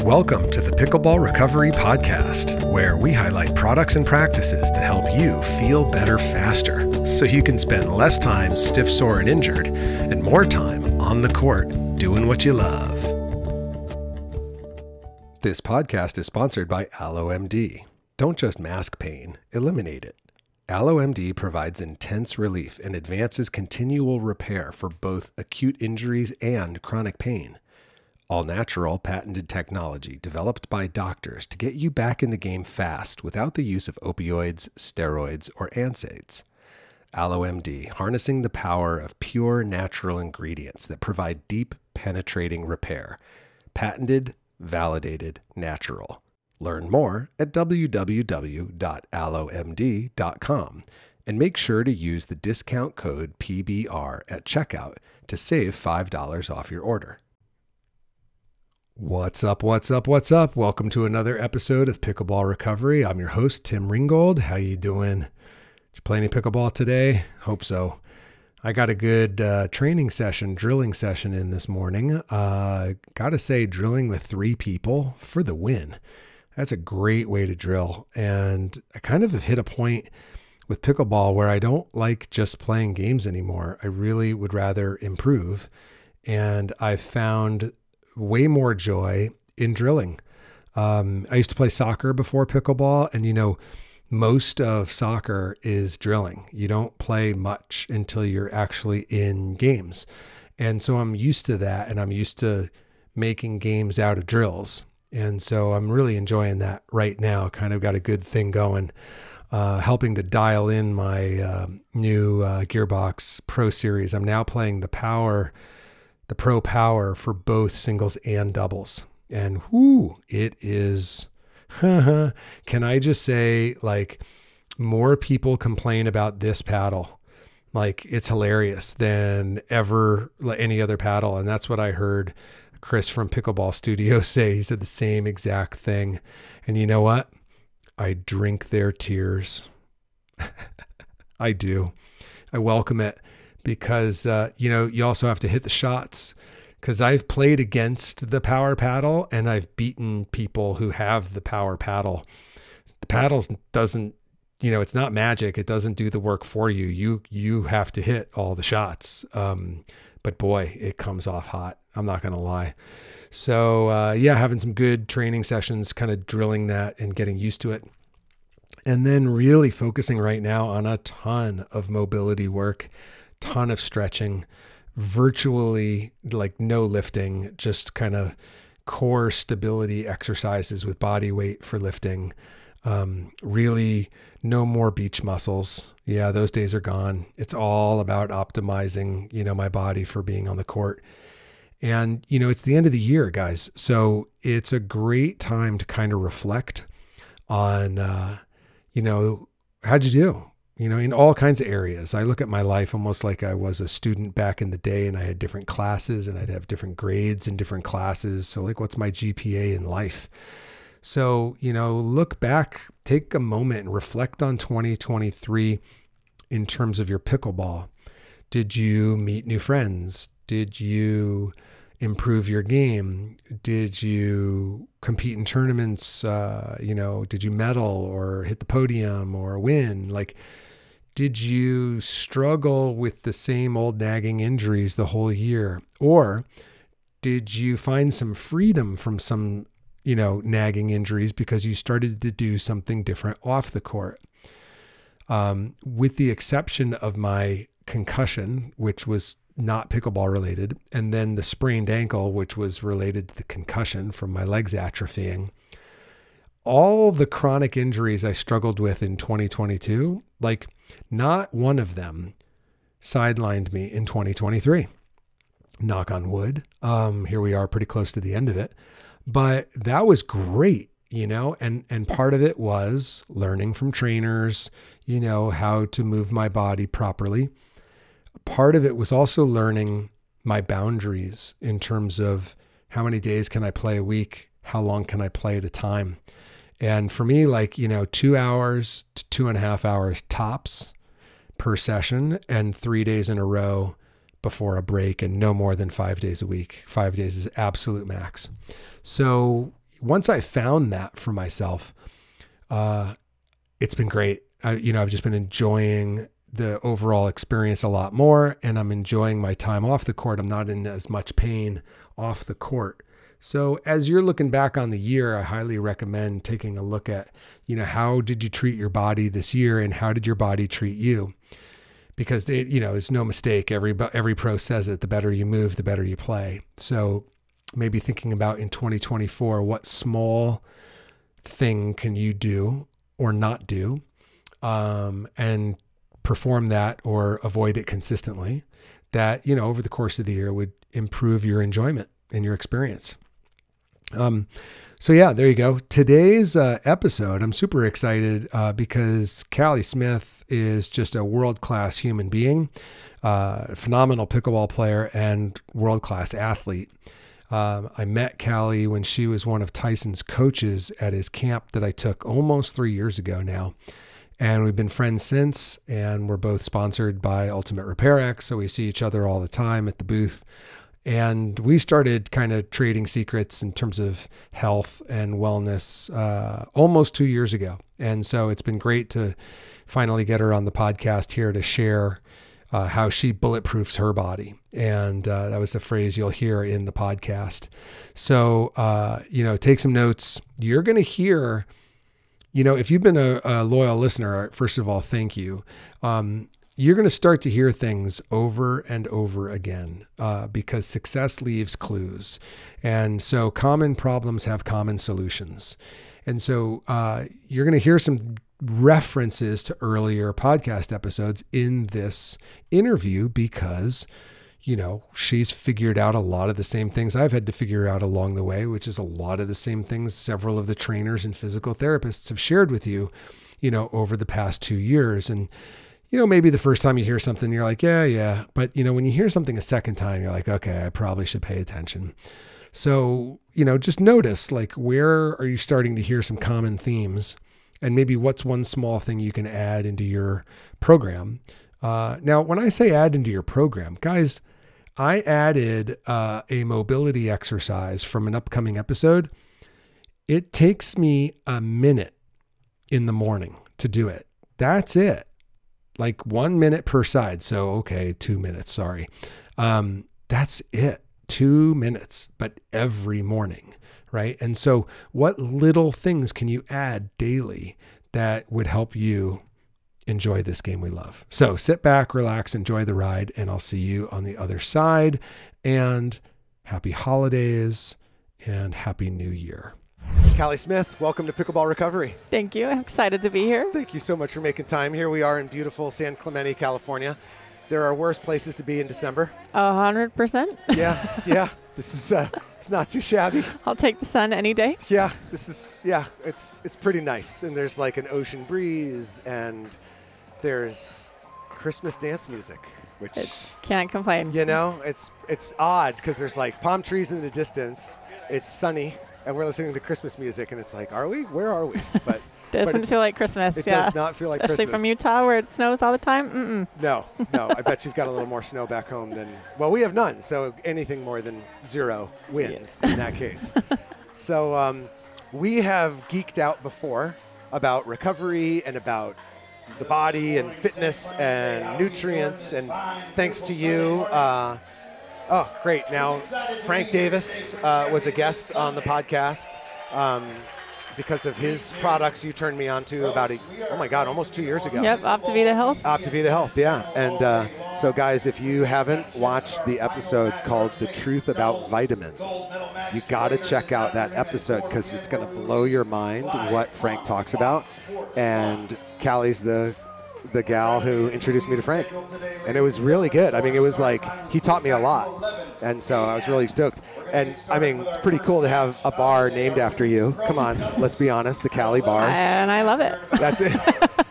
Welcome to the Pickleball Recovery Podcast, where we highlight products and practices to help you feel better faster, so you can spend less time stiff, sore, and injured, and more time on the court doing what you love. This podcast is sponsored by AlloMD. Don't just mask pain, eliminate it. AlloMD provides intense relief and advances continual repair for both acute injuries and chronic pain. All-natural, patented technology developed by doctors to get you back in the game fast without the use of opioids, steroids, or NSAIDs. AlloMD, harnessing the power of pure natural ingredients that provide deep, penetrating repair. Patented, validated, natural. Learn more at www.allomd.com and make sure to use the discount code PBR at checkout to save $5 off your order. What's up? Welcome to another episode of Pickleball Recovery. I'm your host, Tim Ringgold. How you doing? Did you play any pickleball today? Hope so. I got a good drilling session in this morning. Gotta say, drilling with 3 people for the win. That's a great way to drill. And I kind of have hit a point with pickleball where I don't like just playing games anymore. I really would rather improve. And I've found way more joy in drilling. I used to play soccer before pickleball, and most of soccer is drilling. You don't play much until you're actually in games. And so I'm used to that, and I'm used to making games out of drills. And so I'm really enjoying that right now. Kind of got a good thing going, helping to dial in my new Gearbox Pro Series. I'm now playing the Pro Power for both singles and doubles. And it is, can I just say, like, more people complain about this paddle. Like, it's hilarious than ever any other paddle. And that's what I heard Chris from Pickleball Studio say. He said the same exact thing. And you know what? I drink their tears. I do. I welcome it. Because, you also have to hit the shots, because I've played against the power paddle and I've beaten people who have the power paddle. The paddles doesn't, it's not magic. It doesn't do the work for you. You have to hit all the shots. But boy, it comes off hot. I'm not going to lie. So having some good training sessions, kind of drilling that and getting used to it. And then really focusing right now on a ton of mobility work. Ton of stretching, virtually like no lifting, just kind of core stability exercises with body weight for lifting. Really no more beach muscles. Yeah, those days are gone. It's all about optimizing, my body for being on the court. And, it's the end of the year, guys. So it's a great time to kind of reflect on, how'd you do? In all kinds of areas. I look at my life almost like I was a student back in the day, and I had different classes and I'd have different grades in different classes. So like, what's my GPA in life? So, look back, take a moment and reflect on 2023 in terms of your pickleball. Did you meet new friends? Did you improve your game? Did you compete in tournaments? Did you medal or hit the podium or win? Like, did you struggle with the same old nagging injuries the whole year? Or did you find some freedom from some, nagging injuries because you started to do something different off the court? With the exception of my concussion, which was not pickleball related, and then the sprained ankle, which was related to the concussion from my legs atrophying. All the chronic injuries I struggled with in 2022, like, not one of them sidelined me in 2023. Knock on wood. Here we are pretty close to the end of it, but that was great, and part of it was learning from trainers, how to move my body properly. Part of it was also learning my boundaries in terms of how many days can I play a week? How long can I play at a time? And for me, 2 hours to 2.5 hours tops per session, and 3 days in a row before a break, and no more than 5 days a week. 5 days is absolute max. So, once I found that for myself, it's been great. I've just been enjoying the overall experience a lot more, and I'm enjoying my time off the court. I'm not in as much pain off the court. So as you're looking back on the year, I highly recommend taking a look at, how did you treat your body this year and how did your body treat you? Because it's no mistake. Every pro says it, the better you move, the better you play. So maybe thinking about in 2024, what small thing can you do or not do, and perform that or avoid it consistently, that, over the course of the year would improve your enjoyment and your experience. So yeah, there you go. Today's episode, I'm super excited because Callie Smith is just a world-class human being, phenomenal pickleball player and world-class athlete. I met Callie when she was one of Tyson's coaches at his camp that I took almost 3 years ago now. And we've been friends since, and we're both sponsored by Ultimate Repair X. So we see each other all the time at the booth. And we started kind of trading secrets in terms of health and wellness almost 2 years ago. And so it's been great to finally get her on the podcast here to share how she bulletproofs her body. And that was the phrase you'll hear in the podcast. So, take some notes. You're going to hear, if you've been a loyal listener, first of all, thank you. You're going to start to hear things over and over again because success leaves clues. And so common problems have common solutions. And so you're going to hear some references to earlier podcast episodes in this interview because, she's figured out a lot of the same things I've had to figure out along the way, which is a lot of the same things several of the trainers and physical therapists have shared with you, over the past 2 years. And maybe the first time you hear something, you're like, yeah. But, when you hear something a second time, you're like, okay, I probably should pay attention. So, just notice, where are you starting to hear some common themes, and maybe what's one small thing you can add into your program. Now, when I say add into your program, guys, I added a mobility exercise from an upcoming episode. It takes me a minute in the morning to do it. That's it. 1 minute per side. So, okay, 2 minutes, sorry. That's it, 2 minutes, but every morning, right? And so what little things can you add daily that would help you enjoy this game we love? So sit back, relax, enjoy the ride, and I'll see you on the other side. And happy holidays and happy new year. Callie Smith, welcome to Pickleball Recovery. Thank you. I'm excited to be here. Thank you so much for making time. Here we are in beautiful San Clemente, California. There are worse places to be in December. 100%. Yeah. This is, it's not too shabby. I'll take the sun any day. Yeah, it's pretty nice. And there's an ocean breeze, and there's Christmas dance music, which can't complain. It's odd because there's palm trees in the distance. It's sunny. And we're listening to Christmas music, and it's are we? Where are we? But doesn't feel like Christmas. It does not feel like Christmas. Especially from Utah, where it snows all the time. No. I bet you've got a little more snow back home than. Well, we have none, so anything more than 0 wins in that case. So we have geeked out before about recovery and about the body and fitness and nutrients, and thanks to you. Oh, great. Now, Frank Davis was a guest on the podcast because of his products you turned me on to about, almost 2 years ago. Yep, Optivita Health. Optivita Health, yeah. And so, guys, if you haven't watched the episode called The Truth About Vitamins, you got to check out that episode because it's going to blow your mind what Frank talks about. And Callie's the gal who introduced me to Frank, and it was really good. It was he taught me a lot, and so I was really stoked. And it's pretty cool to have a bar named after you. Come on, let's be honest, the Callie Bar. And I love it. That's it.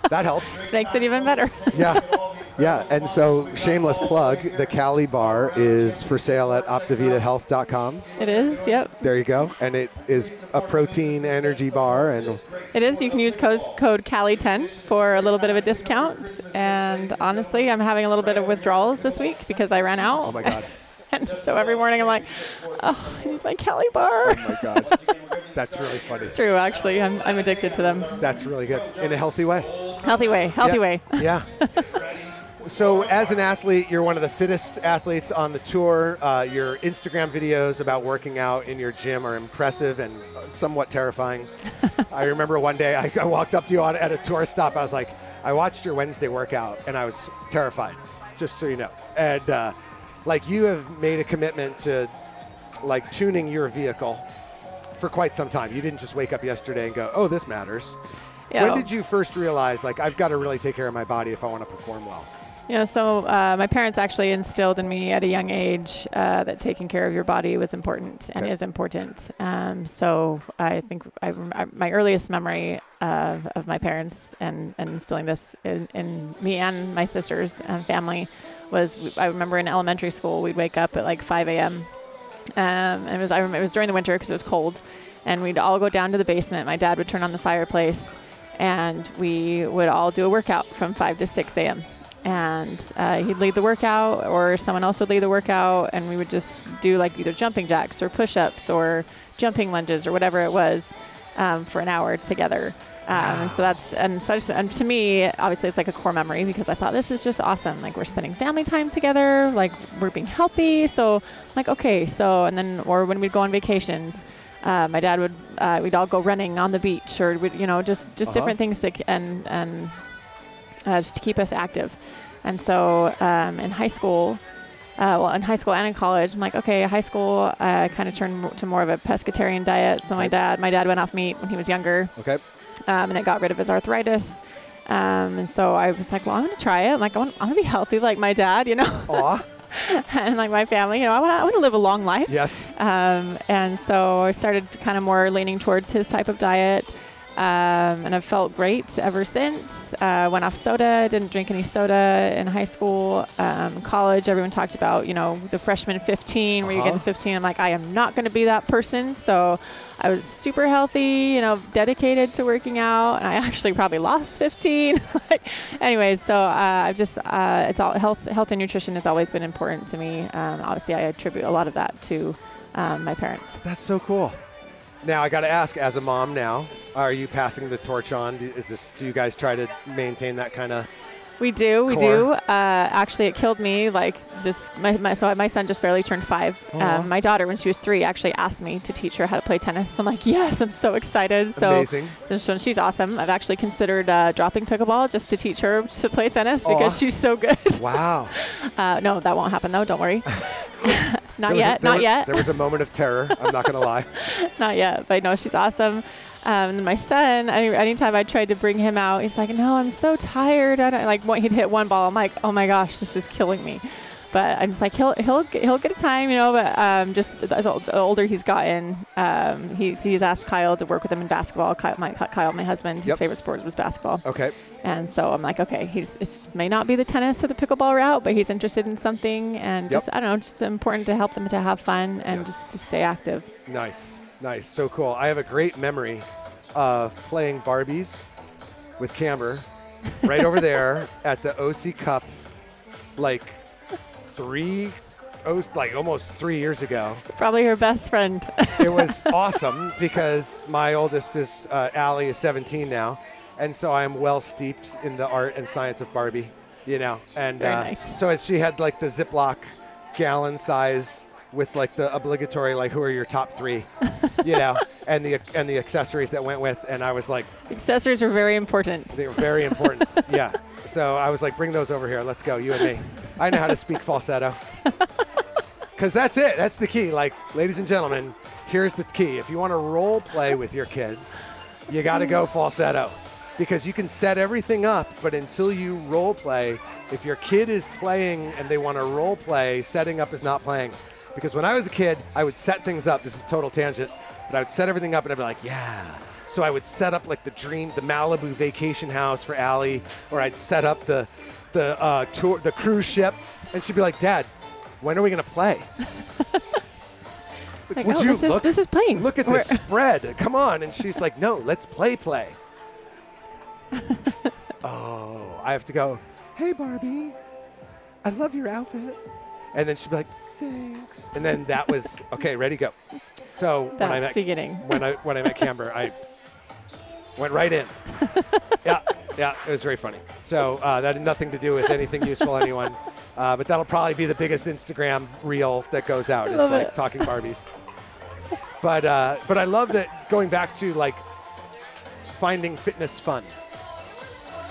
That helps. It makes it even better. Yeah. And so, shameless plug, the Callie Bar is for sale at OptivitaHealth.com. It is, yep. There you go. And it is a protein energy bar. And it is. You can use code Callie10 for a little bit of a discount. And honestly, I'm having a little bit of withdrawals this week because I ran out. Oh, my God. And so every morning I'm like, oh, I need my Callie bar. Oh my God. That's really funny. It's true, actually. I'm addicted to them. That's really good. In a healthy way. Healthy way. Yeah. So as an athlete, you're one of the fittest athletes on the tour. Your Instagram videos about working out in your gym are impressive and somewhat terrifying. I remember one day I walked up to you at a tour stop. I was like, I watched your Wednesday workout and I was terrified, just so you know. And like you have made a commitment to like tuning your vehicle for quite some time. You didn't just wake up yesterday and go, oh, this matters. Yeah. When did you first realize, like, I've got to really take care of my body if I want to perform well? So my parents actually instilled in me at a young age that taking care of your body was important and is important. So I think my earliest memory of my parents and instilling this in me and my sisters and family was, I remember in elementary school, we'd wake up at like 5 a.m. And it was during the winter because it was cold. And we'd all go down to the basement. My dad would turn on the fireplace and we would all do a workout from 5 to 6 a.m. And he'd lead the workout or someone else would lead the workout, and we would just do like either jumping jacks or push-ups or jumping lunges or whatever it was for an hour together. And to me, obviously it's like a core memory because I thought this is just awesome. Like we're spending family time together, like we're being healthy. So like, okay, or when we'd go on vacations, my dad would, we'd all go running on the beach or just different things just to keep us active. And so in high school and in college, I'm like, okay, high school, I kind of turned to more of a pescatarian diet. So my dad went off meat when he was younger. Okay. And it got rid of his arthritis. And so I was like, well, I'm going to try it. I'm like, I want to be healthy like my dad, Aw. And like my family, I want to live a long life. Yes. And so I started kind of more leaning towards his type of diet. And I've felt great ever since. Went off soda, didn't drink any soda in high school. College, everyone talked about, the freshman 15, where you get to 15. I'm like, I am not going to be that person. So I was super healthy, dedicated to working out. And I actually probably lost 15. Anyways, so I've just, it's all health and nutrition has always been important to me. Obviously, I attribute a lot of that to my parents. That's so cool. Now, I got to ask, as a mom now, are you passing the torch on? Do you guys try to maintain that kind of We do. Actually, it killed me. Like, just my son just barely turned 5. My daughter, when she was 3, actually asked me to teach her how to play tennis. I'm like, yes, I'm so excited. Amazing. So she's awesome. I've actually considered dropping pickleball just to teach her to play tennis because she's so good. Wow. No, that won't happen though. Don't worry. Not yet. There was a moment of terror. I'm not going to lie. Not yet, but no, she's awesome. And my son, anytime I tried to bring him out, he's like, no, I'm so tired. He'd hit one ball. I'm like, oh my gosh, this is killing me. But I'm just like, he'll get a time, but just the older he's gotten, he's asked Kyle to work with him in basketball. Kyle, my husband, his favorite sport was basketball. Okay. And so I'm like, okay, it may not be the tennis or the pickleball route, but he's interested in something. And just important to help them to have fun and just to stay active. Nice. So cool. I have a great memory of playing Barbies with Camber right over there at the OC Cup, almost 3 years ago. Probably her best friend. It was awesome because my oldest is, Allie, is 17 now. And so I'm well steeped in the art and science of Barbie, And very nice. So as she had the Ziploc gallon size with the obligatory who are your top 3, and the accessories that went with, and I was like, accessories were very important. They were very important. Yeah. So I was like, bring those over here. Let's go, you and me. I know how to speak falsetto. Because that's it. That's the key. Ladies and gentlemen, here's the key. If you want to role play with your kids, you got to go falsetto. Because you can set everything up, but until you role play, if your kid is playing and they want to role play, setting up is not playing. Because when I was a kid, I would set things up. This is a total tangent, but I would set everything up and I'd be like, yeah. So I would set up the Malibu vacation house for Allie, or I'd set up the cruise ship, and she'd be like, Dad, when are we going to play? This is playing. Look at this spread. Come on. And she's like, no, let's play. Oh, I have to go, hey, Barbie, I love your outfit. And then she'd be like, thanks. And then that was, okay, ready, go. So That's beginning. When I met Camber, I went right in. Yeah, it was very funny. So that had nothing to do with anything useful anyone. But that'll probably be the biggest Instagram reel that goes out. It's like talking Barbies. But I love that, going back to like finding fitness fun.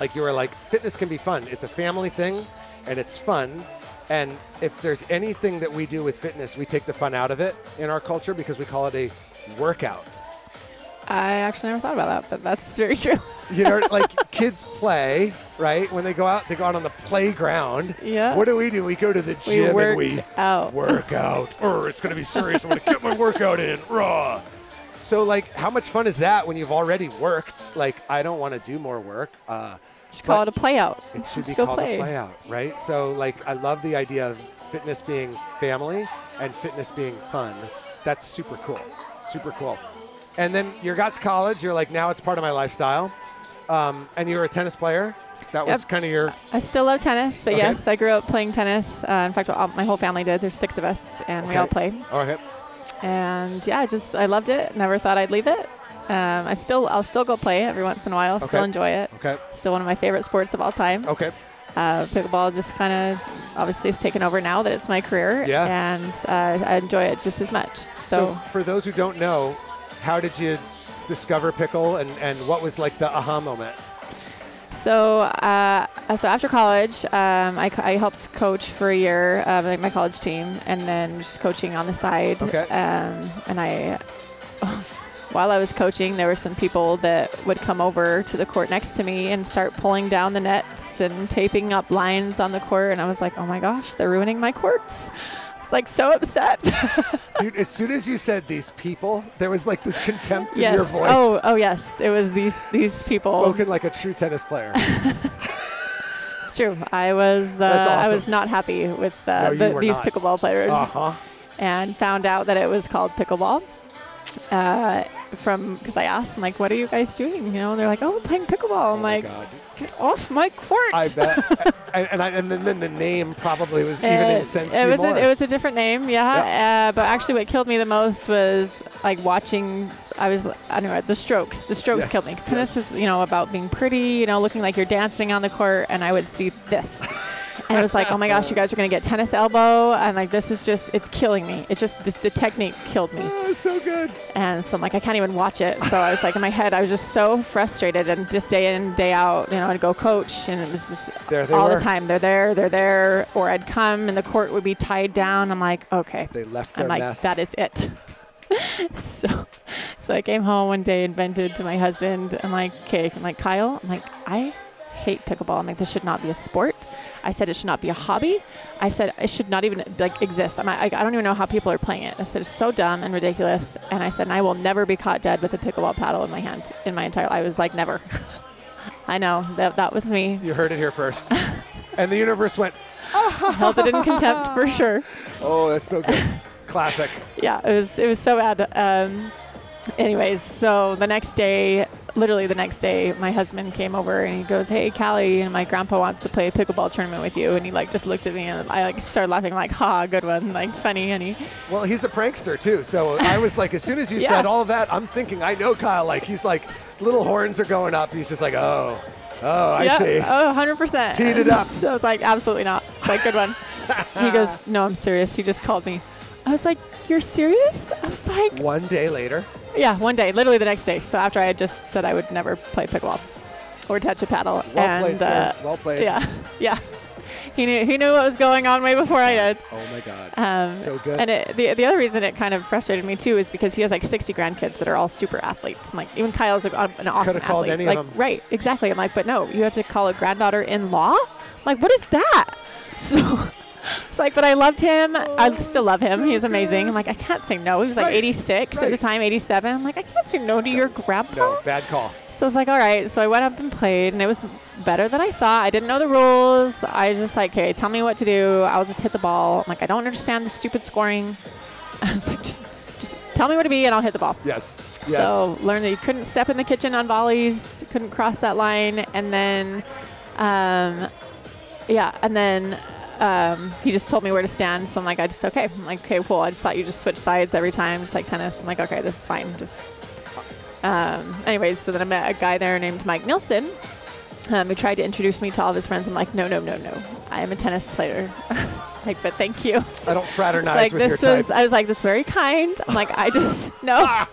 Like you were like, fitness can be fun. It's a family thing and it's fun. And if there's anything that we do with fitness, we take the fun out of it in our culture because we call it a workout. I actually never thought about that, but that's very true. You know, like kids play, right? When they go out on the playground. Yeah. What do? We go to the gym and we work out. It's going to be serious. I'm going to get my workout in. Raw. So, like, how much fun is that when you've already worked? Like, I don't want to do more work. You should call it a play out. It should be called a play out, right? So, like, I love the idea of fitness being family and fitness being fun. That's super cool. Super cool. And then you got to college. You're like, now it's part of my lifestyle. And you were a tennis player. That was kind of your... I still love tennis, but yes, I grew up playing tennis. In fact, my whole family did. There's 6 of us, and we all play. Okay. And yeah, I loved it. Never thought I'd leave it. I'll still go play every once in a while. Still enjoy it. Okay. Still one of my favorite sports of all time. Okay. Pickleball just kind of obviously has taken over now that it's my career. Yeah. And I enjoy it just as much. So for those who don't know, how did you discover pickle and what was like the aha moment? So after college, I helped coach for a year, my college team, and then just coaching on the side. Okay. And while I was coaching, there were some people that would come over to the court next to me and start pulling down the nets and taping up lines on the court. And I was like, oh my gosh, they're ruining my courts. I was like so upset. Dude, as soon as you said these people, there was like this contempt in your voice. Oh yes, it was these people. Spoken like a true tennis player. It's true. I was That's awesome. I was not happy with these pickleball players, and found out that it was called pickleball. Because I asked them, like, what are you guys doing? You know, they're like, oh, we're playing pickleball. I'm like, get off my court. I bet. and then the name probably was even incensed you more. It was a different name, yeah. But actually what killed me the most was like watching, the strokes. The strokes killed me. 'Cause tennis is, about being pretty, looking like you're dancing on the court, and I would see this. And it was like, oh my gosh, you guys are going to get tennis elbow. And like, this is just, it's killing me. It's just, the technique killed me. Oh, so good. And so I'm like, I can't even watch it. So I was like, in my head, I was just so frustrated. And just day in, day out, I'd go coach. And it was just all the time. They're there. Or I'd come and the court would be tied down. I'm like, okay. They left their mess. That is it. So I came home one day and vented to my husband. I'm like, Kyle, I hate pickleball. I'm like, this should not be a sport. I said it should not be a hobby. I said it should not even exist. I don't even know how people are playing it. I said it's so dumb and ridiculous. And I said, and I will never be caught dead with a pickleball paddle in my hand in my entire life. I was like, never. I know that was me. You heard it here first. And the universe went, held it in contempt for sure. Oh, that's so good. Classic. Yeah, it was so bad. Anyways, so literally the next day, my husband came over and he goes, hey, Callie, and my grandpa wants to play a pickleball tournament with you. And he just looked at me and I started laughing like, ha, good one, funny, honey. Well, he's a prankster too. So I was like, as soon as you said all of that, I'm thinking, I know Kyle. He's like, little horns are going up. He's just like, I see. Oh, 100%. Teed it up. So I was like, absolutely not. Good one. He goes, no, I'm serious. He just called me. I was like, you're serious? I was like... One day later? Yeah, one day. Literally the next day. So after I had just said I would never play pickleball or touch a paddle. Well played, sir. Well played. Yeah. He knew what was going on way before I did. Oh, my God. So good. And the other reason it kind of frustrated me, too, is because he has 60 grandkids that are all super athletes. I'm even Kyle's an awesome athlete. Could have called any of them. Right, exactly. I'm like, but no, you have to call a granddaughter-in-law? What is that? So... It's but I loved him. I still love him. He's amazing. I'm like, I can't say no. He was 86 at the time, 87. I'm like, I can't say no to your grandpa. No, bad call. So I was like, all right. So I went up and played, and it was better than I thought. I didn't know the rules. I was just okay, tell me what to do. I'll just hit the ball. I'm like, I don't understand the stupid scoring. I was like, just tell me what to be, and I'll hit the ball. Yes. So learned that you couldn't step in the kitchen on volleys, couldn't cross that line, and then, he just told me where to stand. So I'm like, okay. I'm like, okay, cool. I just thought you just switch sides every time, just like tennis. I'm like, okay, this is fine. Anyways, so then I met a guy there named Mike Nielsen, who tried to introduce me to all of his friends. I'm like, no. I am a tennis player. Like, but thank you. I don't fraternize with your type. I was like, that's very kind. I'm like, I just, no. I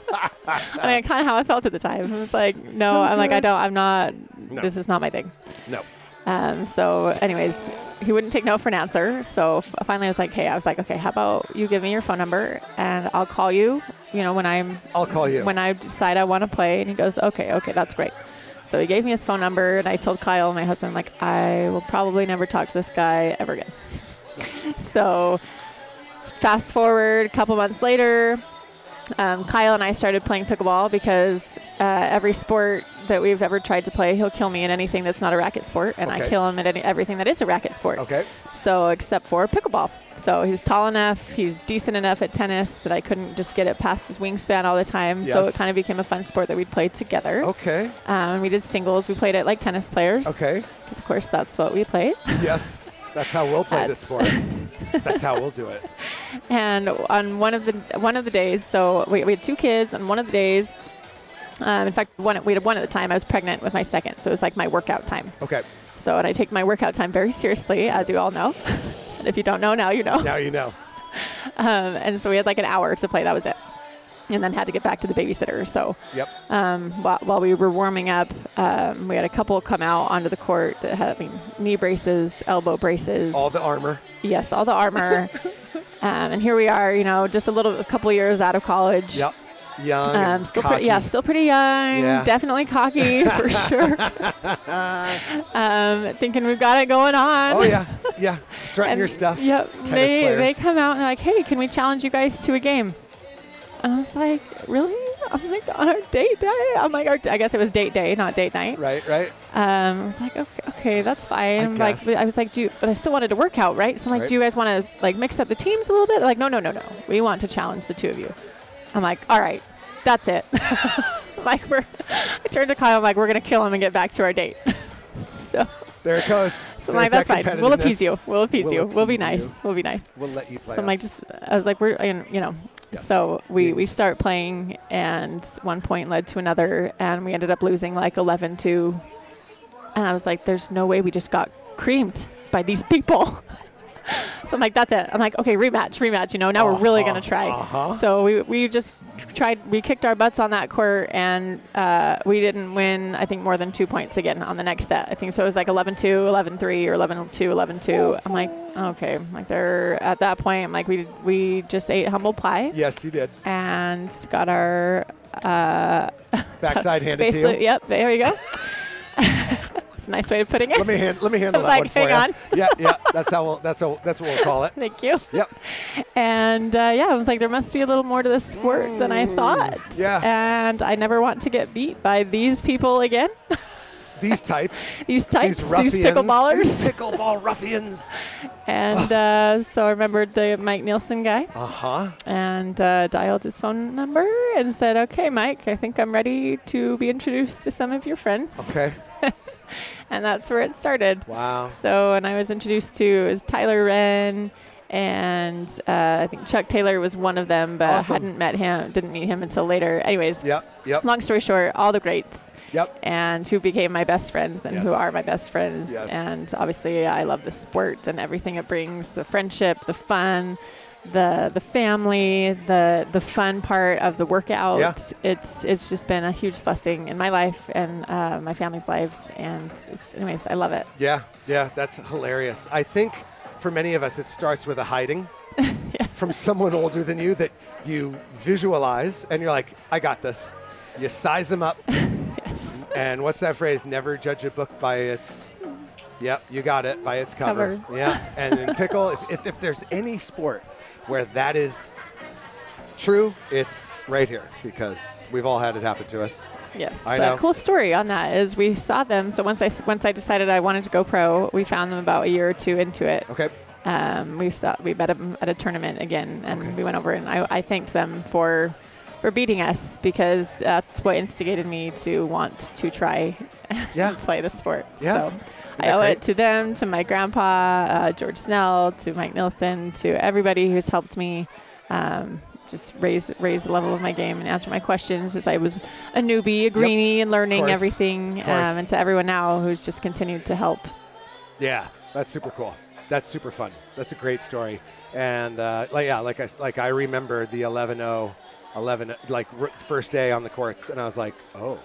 mean, kind of how I felt at the time. I was like, no, so I'm like, I'm not, this is not my thing. No. So anyways, he wouldn't take no for an answer. So finally I was like, okay, how about you give me your phone number and I'll call you, I'll call you when I decide I want to play. And he goes, okay, that's great. So he gave me his phone number and I told Kyle, my husband, like, I will probably never talk to this guy ever again. So fast forward a couple months later, Kyle and I started playing pickleball because every sport that we've ever tried to play, he'll kill me in anything that's not a racket sport, and I kill him at everything that is a racket sport. Okay. So except for pickleball. So he was tall enough, he's decent enough at tennis that I couldn't just get it past his wingspan all the time. Yes. So it kind of became a fun sport that we'd play together. Okay. We did singles. We played it like tennis players. Okay. Because of course that's what we played. Yes. That's how we'll play this sport. That's how we'll do it. And on one of the days, so we had 2 kids. On one of the days, in fact, we had one at the time. I was pregnant with my second, so it was like my workout time. Okay. So and I take my workout time very seriously, as you all know. And if you don't know, now you know. Now you know. And so we had like an hour to play. That was it. And then had to get back to the babysitter. So while we were warming up, we had a couple come out onto the court that had knee braces, elbow braces. All the armor. Yes, all the armor. And here we are, just a couple years out of college. Yep. Young. Still pretty young. Yeah. Definitely cocky for sure. Thinking we've got it going on. Oh yeah. Strutting your stuff. Yep. They come out and they're like, hey, can we challenge you guys to a game? And I was like, really? I'm like, on our date day? I'm like, I guess it was date day, not date night. Right. I was like, okay, that's fine. I was like, but I still wanted to work out, right? So I'm like, do you guys want to mix up the teams a little bit? They're like, no. We want to challenge the 2 of you. I'm like, all right, that's it. I turned to Kyle, I'm like, we're going to kill him and get back to our date. So there it goes. So I'm like, that's fine. We'll appease you. We'll be nice. We'll be nice. We'll let you play. So I'm like, I was like, Yes. So we start playing, and one point led to another, and we ended up losing like 11-2. And I was like, there's no way we just got creamed by these people. So I'm like, that's it. I'm like, okay, rematch. Now we're really going to try. So we just tried. We kicked our butts on that court, and we didn't win, I think, more than 2 points again on the next set. I think so. It was like 11-2, 11-3, or 11-2, 11-2. I'm like, okay. Like they're at that point. I'm like, we just ate humble pie. Yes, you did. And got our backside handed to you. Yep. There you go. That's a nice way of putting it. Let me handle that one for you. Hang on. Yeah. That's what we'll call it. Thank you. Yep. And I was like, there must be a little more to this sport than I thought. Yeah. And I never want to get beat by these people again. These types. These pickleballers. These pickleball ruffians. And so I remembered the Mike Nielsen guy. And dialed his phone number and said, okay, Mike, I think I'm ready to be introduced to some of your friends. Okay. And that's where it started. Wow. So, and I was introduced to Tyler Wren, and I think Chuck Taylor was one of them, but didn't meet him until later. Anyways. Yep. Long story short, all the greats. Yep. And who became my best friends and who are my best friends. Yes. And obviously I love the sport and everything it brings, the friendship, the fun, the family, the fun part of the workout. Yeah. It's just been a huge blessing in my life and my family's lives. And anyways, I love it. Yeah, that's hilarious. I think for many of us, it starts with a hiding from someone older than you that you visualize and you're like, I got this. You size them up. Yes. And what's that phrase? Never judge a book by its... Yep, you got it, by its cover. Yeah, and in pickle, if there's any sport where that is true, it's right here because we've all had it happen to us. Yes, I know. A cool story on that is we saw them. So once I decided I wanted to go pro, we found them about a year or two into it. Okay. We met them at a tournament again, and we went over and I thanked them for beating us because that's what instigated me to want to try and play the sport. Yeah. So I owe it to them, to my grandpa, George Snell, to Mike Nilsson, to everybody who's helped me just raise the level of my game and answer my questions as I was a newbie, a greenie, and learning everything, and to everyone now who's just continued to help. Yeah, that's super cool. That's super fun. That's a great story. And like I remember the 11-0, first day on the courts, and I was like, oh,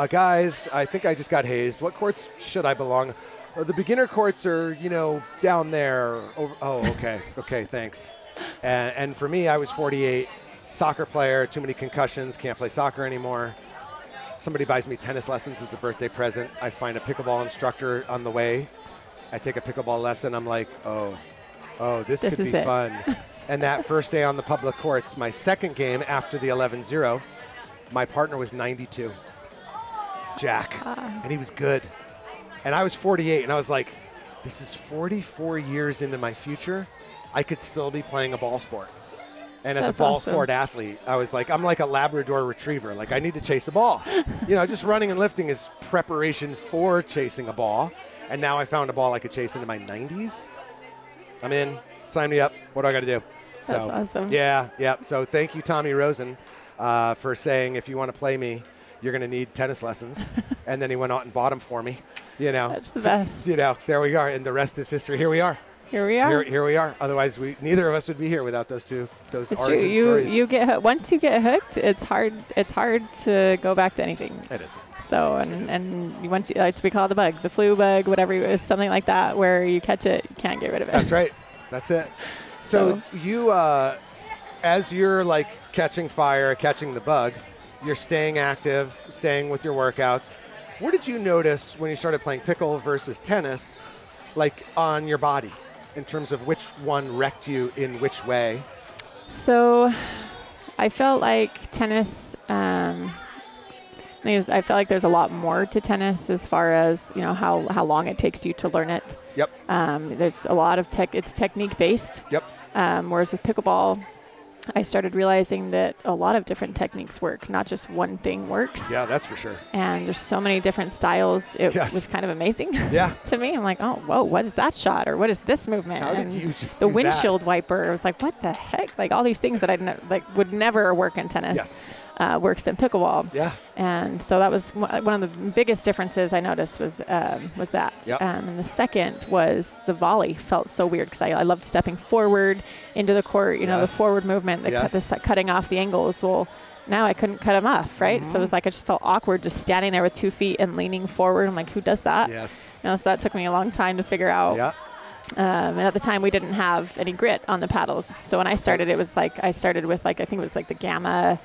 guys, I think I just got hazed. What courts should I belong? Oh, the beginner courts are, down there. Oh, okay. Okay, thanks. And for me, I was 48, soccer player, too many concussions, can't play soccer anymore. Somebody buys me tennis lessons as a birthday present. I find a pickleball instructor on the way. I take a pickleball lesson. I'm like, oh, this could be fun. And that first day on the public courts, my second game after the 11-0, my partner was 92, Jack, and he was good. And I was 48, and I was like, this is 44 years into my future. I could still be playing a ball sport. And as a ball sport athlete, I was like, I'm like a Labrador retriever. Like, I need to chase a ball. Just running and lifting is preparation for chasing a ball. And now I found a ball I could chase into my 90s. I'm in. Sign me up. What do I got to do? That's awesome. Yeah. So thank you, Tommy Rosen, for saying if you want to play me, you're going to need tennis lessons. And then he went out and bought them for me. That's the best. There we are. And the rest is history. Here we are. Here we are. Otherwise, neither of us would be here without those it's origin true. stories. You get once you get hooked, it's hard to go back to anything. It is. So and once we call it the bug, the flu bug, whatever it is, something like that, where you catch it, you can't get rid of it. That's right. That's it. So you, as you're like catching fire, catching the bug, you're staying active, staying with your workouts. What did you notice when you started playing pickle versus tennis, like on your body, in terms of which one wrecked you in which way? So I felt like tennis, I felt like there's a lot more to tennis as far as, how long it takes you to learn it. Yep. There's a lot of it's technique based. Yep. Whereas with pickleball, I started realizing that a lot of different techniques work, not just one thing works. Yeah, that's for sure. And there's so many different styles. It was kind of amazing to me. I'm like, oh, whoa, what is that shot? Or what is this movement? How and did you just the do winshield that? wiper. I was like, what the heck? Like all these things that I would never work in tennis. Yes. Works in pickleball. Yeah. And so that was one of the biggest differences I noticed was that. Yep. And the second was the volley felt so weird because I loved stepping forward into the court, the forward movement, cutting off the angles. Well, now I couldn't cut them off, right? Mm-hmm. So it was like I just felt awkward just standing there with 2 feet and leaning forward. I'm like, who does that? Yes. So that took me a long time to figure out. Yeah. And at the time, we didn't have any grit on the paddles. So when I started, it was like I started with I think it was the Gamma.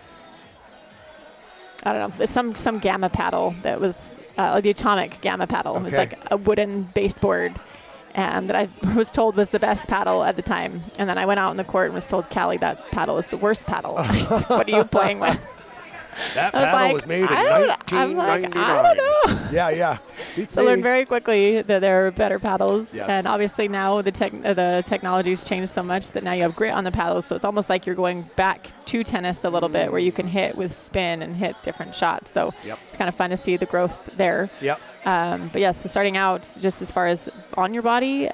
I don't know, some Gamma paddle that was the Atomic Gamma paddle. Okay. It was like a wooden baseboard, and that I was told was the best paddle at the time. And then I went out on the court and was told, Callie, that paddle is the worst paddle. What are you playing with? That paddle was made in 1999. I don't know. Yeah. So I learned very quickly that there are better paddles. Yes. And obviously now the technology's changed so much that now you have grit on the paddles. So it's almost like you're going back to tennis a little bit where you can hit with spin and hit different shots. So it's kind of fun to see the growth there. Yep. But yes, so starting out just as far as on your body,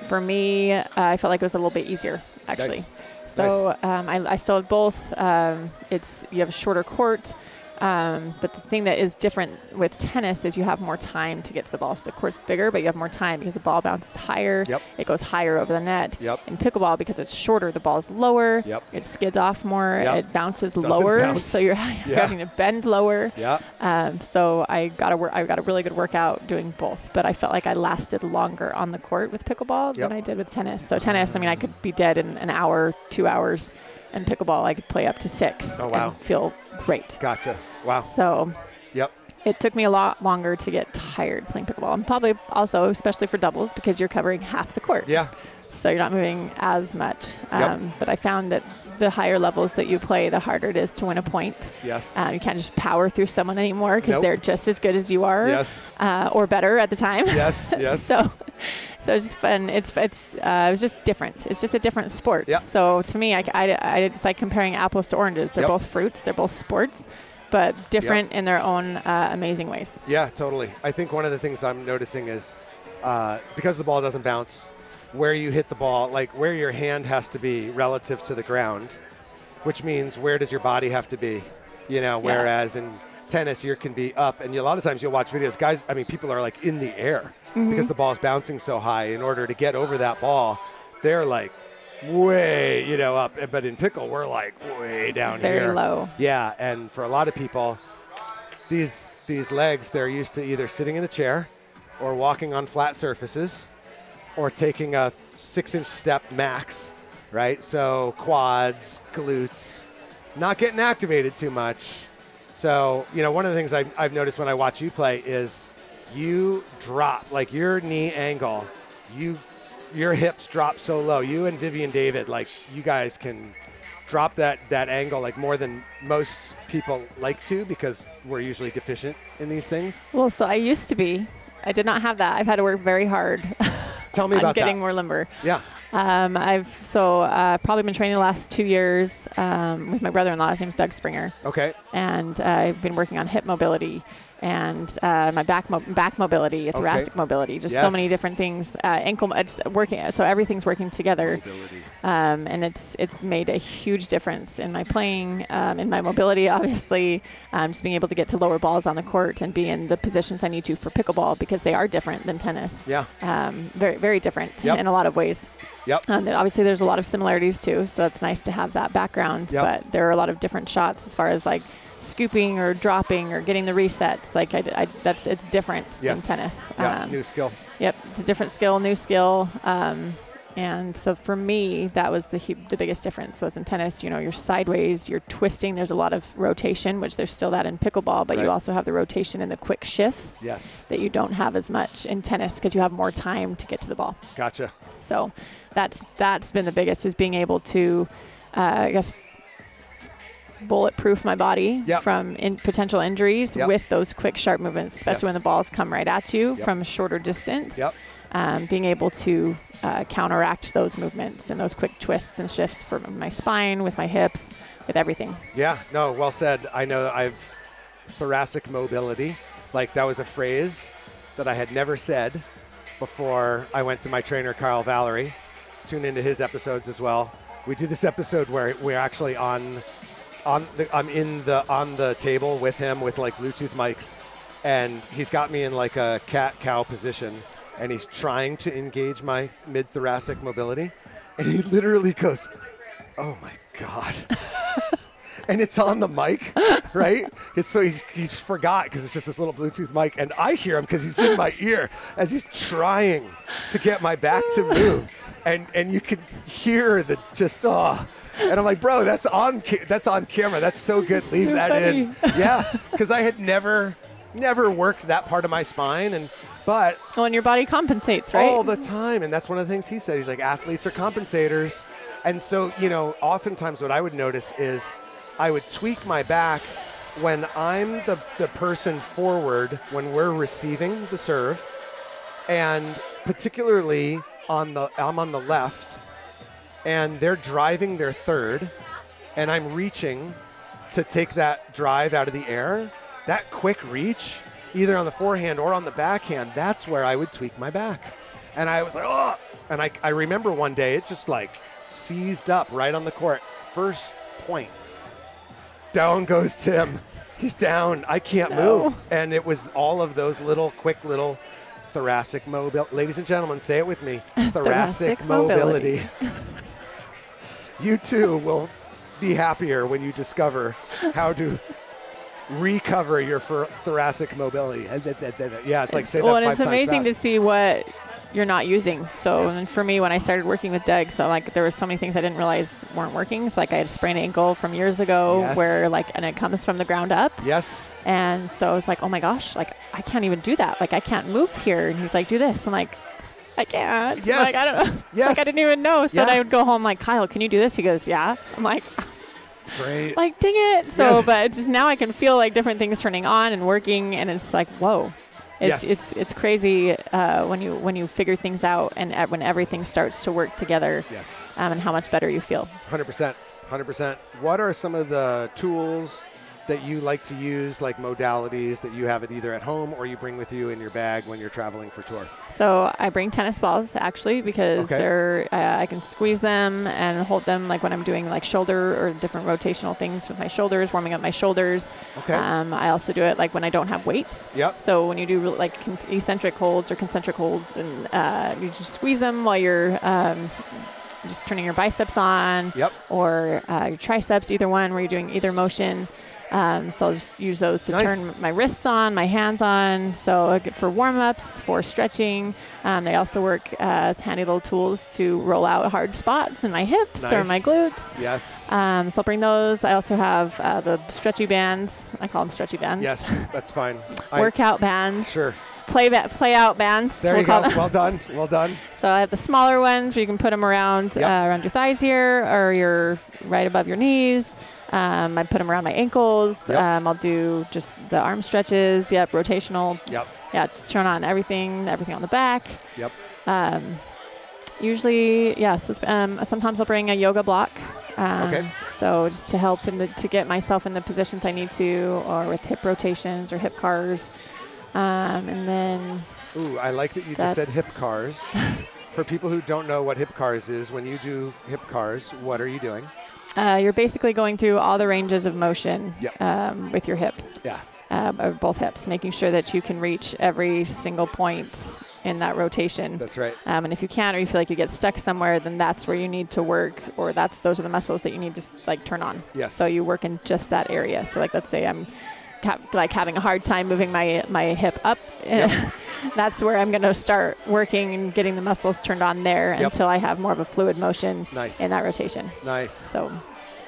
for me, I felt like it was a little bit easier actually. Nice. So I still have both. You have a shorter court, but the thing that is different with tennis is you have more time to get to the ball. So the court's bigger, but you have more time because the ball bounces higher. Yep. It goes higher over the net. Yep. In pickleball, because it's shorter, the ball's lower. Yep. It skids off more. Yep. It bounces lower, bounce. so you're having to bend lower. Yeah. So I got a really good workout doing both, but I felt like I lasted longer on the court with pickleball than I did with tennis. So tennis, I could be dead in an hour, 2 hours. And pickleball, I could play up to 6 and feel great. Gotcha. Wow. So it took me a lot longer to get tired playing pickleball. And probably also, especially for doubles, because you're covering half the court. Yeah. So you're not moving as much. But I found that the higher levels that you play, the harder it is to win a point. Yes. You can't just power through someone anymore because they're just as good as you are. Yes. Or better at the time. Yes. Yes. So it's just fun. It was just different. It's just a different sport. Yep. So to me, it's like comparing apples to oranges. They're both fruits. They're both sports. but different in their own amazing ways. Yeah, totally. I think one of the things I'm noticing is because the ball doesn't bounce, where you hit the ball, like where your hand has to be relative to the ground, which means where does your body have to be, whereas in tennis you can be up, and a lot of times you'll watch videos, guys, people are like in the air because the ball is bouncing so high. In order to get over that ball, they're like way, up, but in pickle we're like way down here. Very low. Yeah, and for a lot of people, these legs, they're used to either sitting in a chair or walking on flat surfaces or taking a 6-inch step max, right? So quads, glutes, not getting activated too much. So, one of the things I've noticed when I watch you play is you drop, like your knee angle, your hips drop so low. You and Vivian David, like you guys can drop that angle like more than most people like to, because we're usually deficient in these things. Well, so I used to be. I did not have that. I've had to work very hard. Tell me about getting more limber. Yeah. I've probably been training the last 2 years with my brother-in-law. His name's Doug Springer. Okay. And I've been working on hip mobility and my back mobility, thoracic mobility, just so many different things. Ankle working, so everything's working together. And it's made a huge difference in my playing, in my mobility, obviously. Just being able to get to lower balls on the court and be in the positions I need to for pickleball, because they are different than tennis. Yeah. Very, very different in a lot of ways. Yep. Obviously, there's a lot of similarities too, so it's nice to have that background. Yep. But there are a lot of different shots as far as like scooping or dropping or getting the resets. Like it's different in tennis. New skill. Yep, it's a different skill, new skill. And so for me, that was the biggest difference. Was in tennis, you're sideways, you're twisting. There's a lot of rotation, which there's still that in pickleball, but you also have the rotation and the quick shifts that you don't have as much in tennis because you have more time to get to the ball. Gotcha. So that's been the biggest, is being able to, bulletproof my body from potential injuries with those quick, sharp movements, especially when the balls come right at you from a shorter distance. Being able to counteract those movements and those quick twists and shifts for my spine, with my hips, with everything. Yeah, no, well said. I know I've thoracic mobility. Like, that was a phrase that I had never said before I went to my trainer, Carl Valerie. Tune into his episodes as well. We do this episode where we're actually I'm in the table with him with like Bluetooth mics, and he's got me in like a cat-cow position, and he's trying to engage my mid-thoracic mobility, and he literally goes, "Oh my God." And it's on the mic, right? He's forgot, because it's just this little Bluetooth mic, and I hear him because he's in my ear as he's trying to get my back to move, and you can hear the just and I'm like, "Bro, that's on camera. That's so good. Leave that funny. In." Yeah, because I had never worked that part of my spine, and your body compensates, right? All the time, and that's one of the things he said. He's like, athletes are compensators, and so oftentimes what I would notice is I would tweak my back when I'm the person forward when we're receiving the serve, and particularly I'm on the left, and they're driving their third, and I'm reaching to take that drive out of the air. That quick reach, either on the forehand or on the backhand, that's where I would tweak my back. And I was like, oh! And I remember one day it just like seized up right on the court. First point. Down goes Tim. He's down. I can't move. And it was all of those quick little thoracic mobility. Ladies and gentlemen, say it with me. Thoracic mobility. You too will be happier when you discover how to recover your thoracic mobility. Yeah, it's like say that 5 times fast. Well, and it's amazing to see what you're not using. So and for me, when I started working with Doug, so like there were so many things I didn't realize weren't working. So like I had a sprained ankle from years ago where and it comes from the ground up. Yes. And so it's like, oh my gosh, like I can't even do that. Like I can't move here. And he's like, do this. I'm like, I can't. Yes. Like I don't know. Yes. Like I didn't even know. So then I would go home like, Kyle, can you do this? He goes, yeah. I'm like, great. Like, dang it. So, but it's just now I can feel like different things turning on and working, and it's like, whoa. It's crazy when you figure things out and when everything starts to work together. Yes. And how much better you feel. 100%. 100%. What are some of the tools that you like to use, like modalities that you have it either at home or you bring with you in your bag when you're traveling for tour? So I bring tennis balls actually because they're I can squeeze them and hold them like when I'm doing like shoulder or different rotational things with my shoulders, warming up my shoulders. Okay. I also do it like when I don't have weights. Yep. So when you do like eccentric holds or concentric holds, and you just squeeze them while you're just turning your biceps on. Yep. Or your triceps, either one where you're doing either motion. So I'll just use those to turn my wrists on, my hands on. So for warm-ups, for stretching. They also work as handy little tools to roll out hard spots in my hips or my glutes. Yes. So I'll bring those. I also have the stretchy bands. I call them stretchy bands. Yes, that's fine. Workout bands. Sure. Play out bands. There you go. Well done. Well done. So I have the smaller ones where you can put them around around your thighs here or your right above your knees. I put them around my ankles. Yep. I'll do just the arm stretches. Yep, rotational. Yep. Yeah, it's turn on everything on the back. Yep. Usually, yes. Sometimes I'll bring a yoga block. Okay. So just to help to get myself in the positions I need to, or with hip rotations or hip cars, and then. Ooh, I like that you just said hip cars. For people who don't know what hip cars is, when you do hip cars, what are you doing? You're basically going through all the ranges of motion with your hip. Yeah. Of both hips, making sure that you can reach every single point in that rotation. That's right. And if you can't, or you feel like you get stuck somewhere, then that's where you need to work, or those are the muscles that you need to like turn on. Yes. So you work in just that area. So like, let's say I'm like having a hard time moving my hip up. Yep. That's where I'm going to start working and getting the muscles turned on there until I have more of a fluid motion in that rotation. Nice. So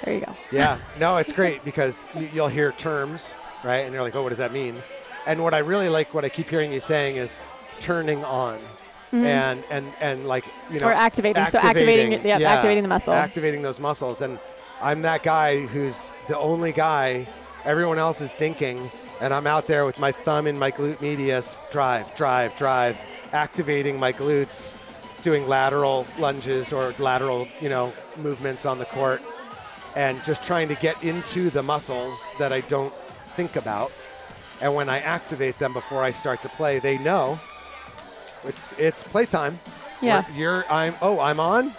there you go. Yeah. No, it's great because you'll hear terms, right? And you're like, oh, what does that mean? And what I really like, what I keep hearing you saying is turning on. Mm-hmm. and like, or activating. So activating the muscle. Activating those muscles. And I'm that guy who's the only guy, everyone else is thinking, and I'm out there with my thumb in my glute medius, drive, activating my glutes, doing lateral lunges or lateral, movements on the court, and just trying to get into the muscles that I don't think about. And when I activate them before I start to play, they know it's playtime. Yeah. I'm on.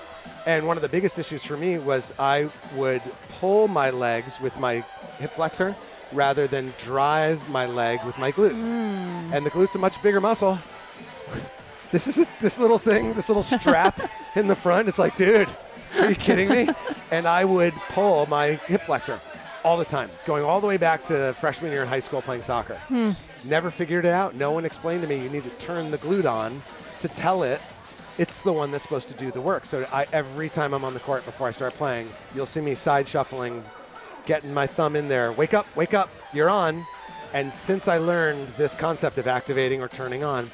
And one of the biggest issues for me was I would pull my legs with my hip flexor rather than drive my leg with my glute. And the glute's a much bigger muscle. This little thing, this little strap in the front, it's like, dude, are you kidding me? And I would pull my hip flexor all the time, going all the way back to freshman year in high school playing soccer. Never figured it out. No one explained to me you need to turn the glute on to tell it it's the one that's supposed to do the work. So every time I'm on the court before I start playing, you'll see me side shuffling, getting my thumb in there. Wake up, you're on. And since I learned this concept of activating or turning on,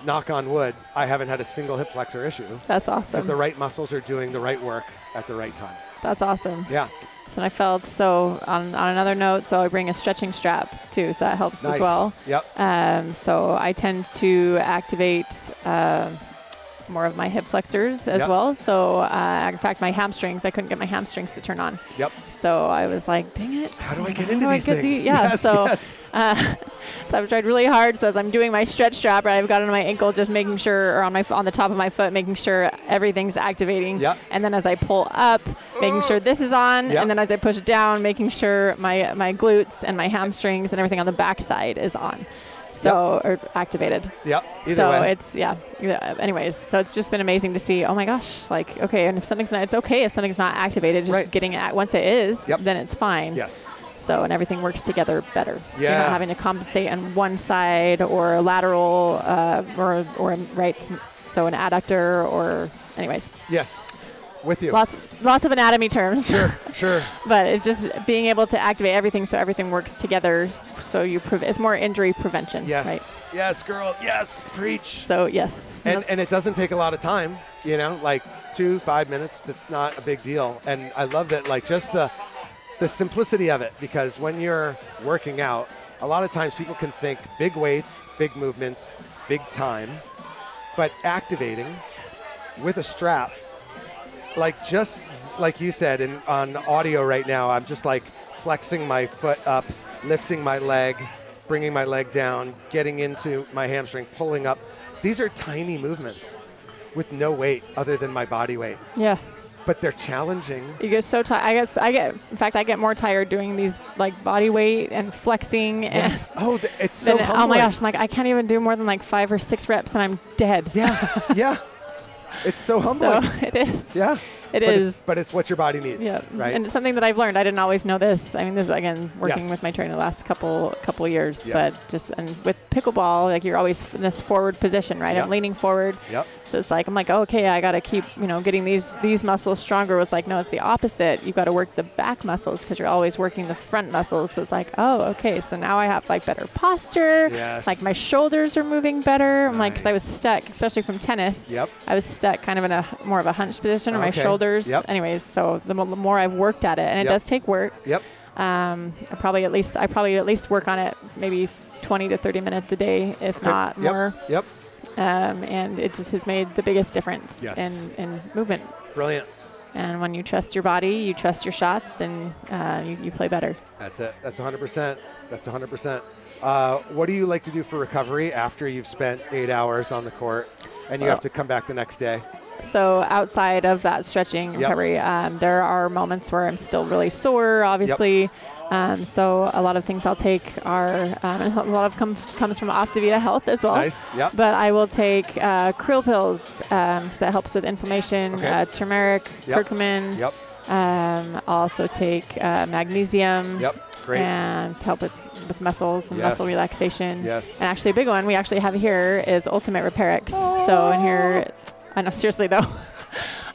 knock on wood, I haven't had a single hip flexor issue. That's awesome. Because the right muscles are doing the right work at the right time. That's awesome. Yeah. So I felt on another note, so I bring a stretching strap too, so that helps as well. Yep. So I tend to activate more of my hip flexors as well. So in fact, my hamstrings, I couldn't get my hamstrings to turn on. Yep. So I was like, dang it. How do I get into these things? So I've tried really hard. So as I'm doing my stretch strap, I've got it on my ankle, just making sure, or on the top of my foot, making sure everything's activating. Yep. And then as I pull up, making sure this is on. Yep. And then as I push it down, making sure my glutes and my hamstrings and everything on the backside is on. So, or activated. Yep. Either way. It's, anyways, so it's just been amazing to see, oh my gosh, like, okay, and if something's not, it's okay if something's not activated, just getting it, once it is, then it's fine. Yes. So, and everything works together better. So yeah. you're not having to compensate on one side or lateral or right, so an adductor or, anyways. Yes. With you. Lots of anatomy terms. Sure. But it's just being able to activate everything so everything works together. So it's more injury prevention. Yes. Right? Yes, girl. Yes. Preach. So yes. And it doesn't take a lot of time, like 2-5 minutes. That's not a big deal. And I love that, like just the simplicity of it, because when you're working out, a lot of times people can think big weights, big movements, big time, but activating with a strap, like just like you said, on audio right now, I'm just like flexing my foot up, lifting my leg, bringing my leg down, getting into my hamstring, pulling up. These are tiny movements with no weight other than my body weight. Yeah. But they're challenging. You get so tired. In fact, I get more tired doing these like body weight and flexing. Yes. And It's so humbling. oh my gosh, I'm like, I can't even do more than like 5 or 6 reps and I'm dead. Yeah. Yeah. It's so humbling. So it is. Yeah. It is. But it's what your body needs. Yeah. Right. And it's something that I've learned. I didn't always know this. I mean, this is, again, working Yes. with my trainer the last couple years. Yes. But and with pickleball, like you're always in this forward position, right? Yep. I'm leaning forward. Yep. So it's like, I'm like, oh, okay, I got to keep, getting these muscles stronger. It's like, no, it's the opposite. You've got to work the back muscles because you're always working the front muscles. So it's like, oh, okay. So now I have like better posture. Yes. Like my shoulders are moving better. I'm like, because I was Nice. stuck, especially from tennis. Yep. I was stuck kind of in a more of a hunched position, or my Okay. shoulders. Yep. Anyways, so the more I've worked at it, and it Yep. does take work. Yep. I probably at least work on it maybe 20 to 30 minutes a day, if not Yep. more. Yep. And it just has made the biggest difference Yes. in movement. Brilliant. And when you trust your body, you trust your shots, and you play better. That's it. That's 100%. That's 100%. What do you like to do for recovery after you've spent 8 hours on the court and you have to come back the next day? So outside of that stretching recovery, there are moments where I'm still really sore, obviously. So a lot of things I'll take are, a lot of comes from Optivita Health as well. Nice. Yep. But I will take krill pills, so that helps with inflammation, turmeric, curcumin. Yep. I'll also take magnesium. Yep. Great. And to help with muscles and muscle relaxation. Yes. And actually a big one we actually have here is Ultimate Repair X. So in here, I know, seriously though,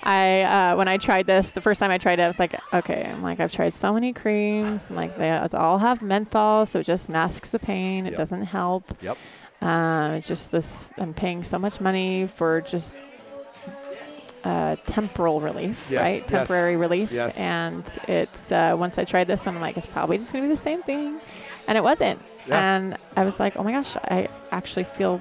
when I tried this, the first time I tried it, I was like, okay, I've tried so many creams. I'm like, they all have menthol, so it just masks the pain. It doesn't help. Yep. It's just this, I'm paying so much money for just temporal relief, right? Temporary relief. Yes. And it's, once I tried this, I'm like, it's probably just going to be the same thing. And it wasn't. Yeah. And I was like, oh my gosh, I actually feel,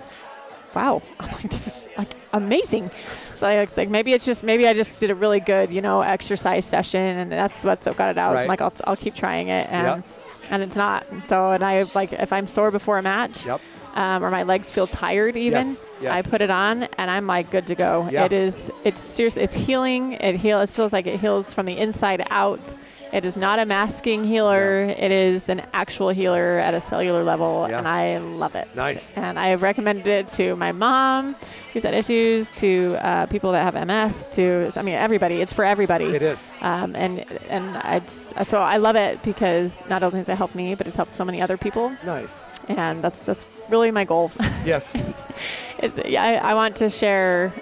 wow. I'm like, this is like amazing. So I was like, maybe I just did a really good, exercise session, and that's what got it out. Right. So I'm like, I'll keep trying it. And it's not. So, and I like, if I'm sore before a match, or my legs feel tired even, I put it on and I'm like good to go. Yeah. It's serious. It's healing. It feels like it heals from the inside out. It is not a masking healer. It is an actual healer at a cellular level, and I love it. Nice. And I recommended it to my mom who's had issues, to people that have MS, everybody. It's for everybody. It is. So I love it because not only does it help me, but it's helped so many other people. Nice. And that's really my goal. Yes. I want to share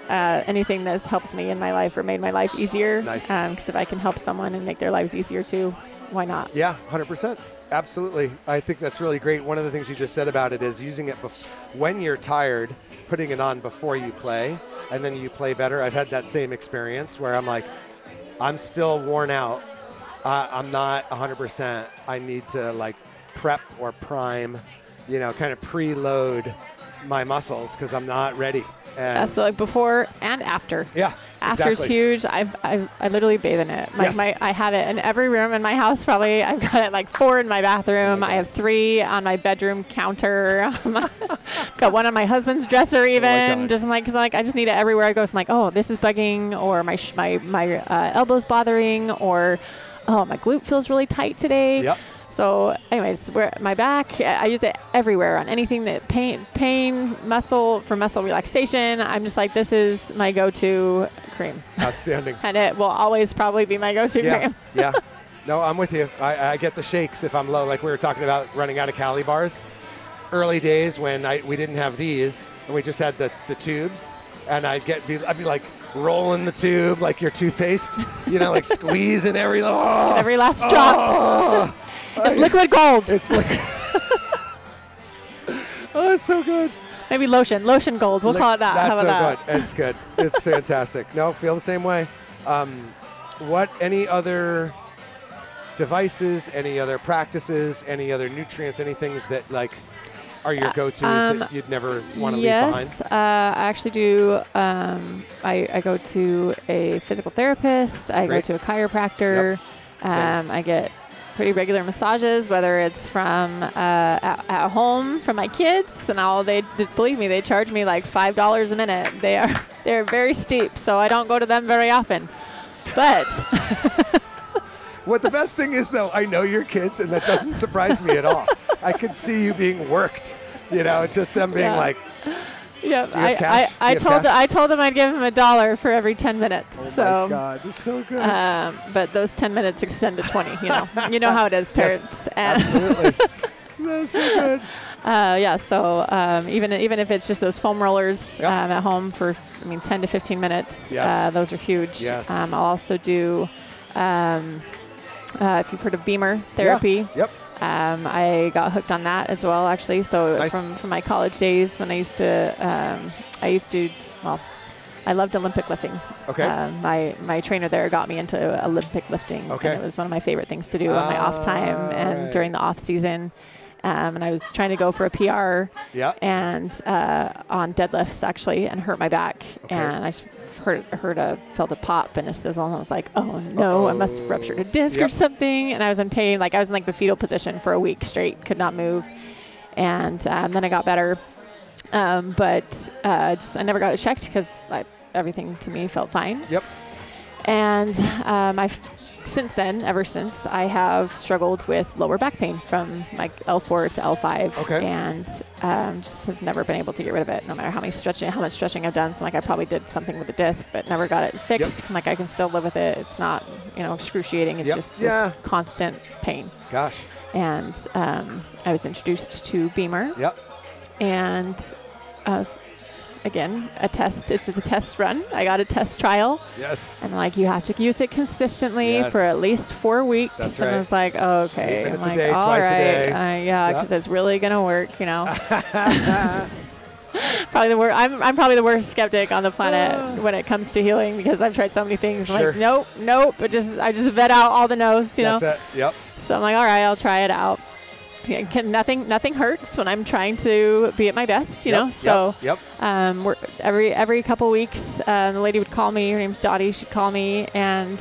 anything that's helped me in my life or made my life easier. Nice. Because if I can help someone and make their lives easier too, why not? Yeah, 100%. Absolutely. I think that's really great. One of the things you just said about it is using it when you're tired, putting it on before you play, and then you play better. I've had that same experience where I'm like, I'm still worn out. I'm not 100%. I need to prep or prime, kind of preload my muscles because I'm not ready. And so before and after. Yeah. After's exactly. huge. I literally bathe in it. Yes. I have it in every room in my house. Probably I've got it 4 in my bathroom. I have 3 on my bedroom counter. Got 1 on my husband's dresser even. Just because I just need it everywhere I go. So I'm like, oh, this is bugging, or my elbow's bothering, or oh, my glute feels really tight today. Yep. So anyways, my back, I use it everywhere on anything that pain, muscle, for muscle relaxation. I'm just like, this is my go-to cream. Outstanding. And it will always probably be my go-to cream. Yeah. No, I'm with you. I get the shakes if I'm low. Like we were talking about running out of Callie bars. Early days when we didn't have these and we just had the tubes, and I'd be like rolling the tube like your toothpaste, squeezing every last drop. It's liquid gold. It's liquid. Oh, it's so good. Maybe lotion gold. We'll call it that. That's How about good. It's good. It's fantastic. No, feel the same way. Any other devices, any other practices, any other nutrients, any things that are your go-tos that you'd never want to leave behind? Yes, I actually do. I go to a physical therapist. I go to a chiropractor. I get pretty regular massages, whether it's from at home from my kids. And believe me, they charge me like $5 a minute. They're very steep, so I don't go to them very often. But what the best thing is, though, I know your kids, and that doesn't surprise me at all. I could see you being worked. It's just them being like. Yep, I told them I'd give them $1 for every 10 minutes. Oh my God, that's so good. But those 10 minutes extend to 20. You know how it is, parents. Yes, absolutely. That's so good. So even if it's just those foam rollers at home for 10 to 15 minutes, those are huge. Yes. I'll also do if you've heard of Beamer therapy. Yep. I got hooked on that as well, actually. So nice. from my college days when I loved Olympic lifting. Okay. My trainer there got me into Olympic lifting. Okay. And it was one of my favorite things to do on my off time and during the off season. And I was trying to go for a PR and on deadlifts, actually, and hurt my back. Okay. And I felt a pop and a sizzle. And I was like, oh, no, I must have ruptured a disc or something. And I was in pain. Like, I was in the fetal position for a week straight, could not move. And then I got better. But I never got it checked because everything to me felt fine. Yep. And ever since, I have struggled with lower back pain from like L4 to L5. Okay. And just have never been able to get rid of it, no matter how much stretching I've done. So I probably did something with the disc, but never got it fixed. Yep. I can still live with it. It's not, excruciating. It's just this constant pain. Gosh. And I was introduced to Beamer. Yep. And again, it's a test run. I got a test trial. Yes. And you have to use it consistently for at least 4 weeks. That's and right. I was like, oh, okay. 8 minutes I'm a day, all twice right. a day. Because it's really going to work, Probably the worst. I'm probably the worst skeptic on the planet when it comes to healing because I've tried so many things. I'm like, nope. I just vet out all the no's, That's it. Yep. So I'm like, all right, I'll try it out. Nothing hurts when I'm trying to be at my best, know. So we're every couple weeks, the lady would call me. Her name's Dottie. She'd call me and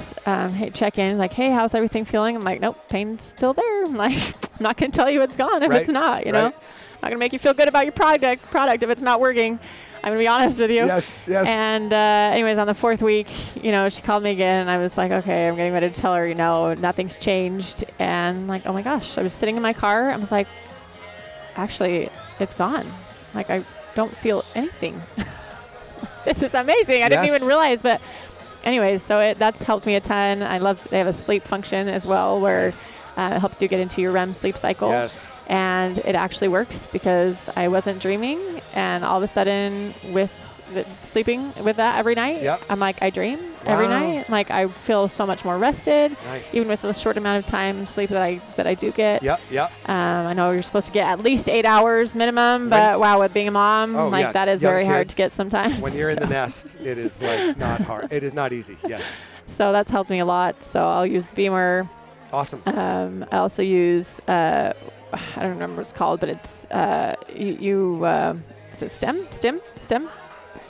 check in, like, hey, how's everything feeling? I'm like, nope, pain's still there. I'm like, I'm not going to tell you it's gone if it's not. You know, I'm not going to make you feel good about your product if it's not working. I'm going to be honest with you. Yes. And anyways, on the 4th week, she called me again. And I was like, okay, I'm getting ready to tell her, nothing's changed. And like, oh my gosh, I was sitting in my car. I was like, actually, it's gone. Like, I don't feel anything. This is amazing. I didn't even realize. But anyways, so that's helped me a ton. They have a sleep function as well where it helps you get into your REM sleep cycle. Yes. And it actually works because I wasn't dreaming. And all of a sudden, with sleeping with that every night, I'm like, I dream every night. I'm like, I feel so much more rested, even with the short amount of time sleep that I do get. I know you're supposed to get at least 8 hours minimum, but with being a mom, that is very hard to get sometimes. When you're in the nest, it is not hard. It is not easy. Yes. So that's helped me a lot. So I'll use the Beamer. Awesome. I also use I don't remember what it's called, but it's is it stem?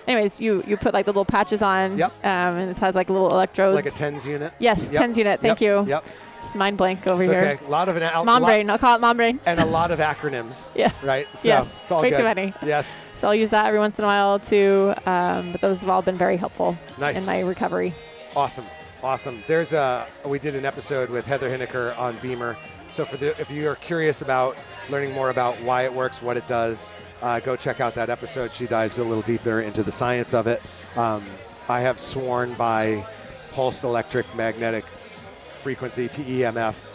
Anyways, you put like the little patches on, and it has like little electrodes. Like a TENS unit? Yes, TENS unit. Thank you. Yep. Just mind blank over it's here. Okay. A lot of mom brain. I'll call it mom brain. And a lot of acronyms. Right? So yes. It's all way good. too many. Yes. So I'll use that every once in a while too. But those have all been very helpful in my recovery. Awesome. We did an episode with Heather Hineker on Beamer. So if you are curious about learning more about why it works, what it does, go check out that episode. She dives a little deeper into the science of it. I have sworn by pulsed electric magnetic frequency, PEMF.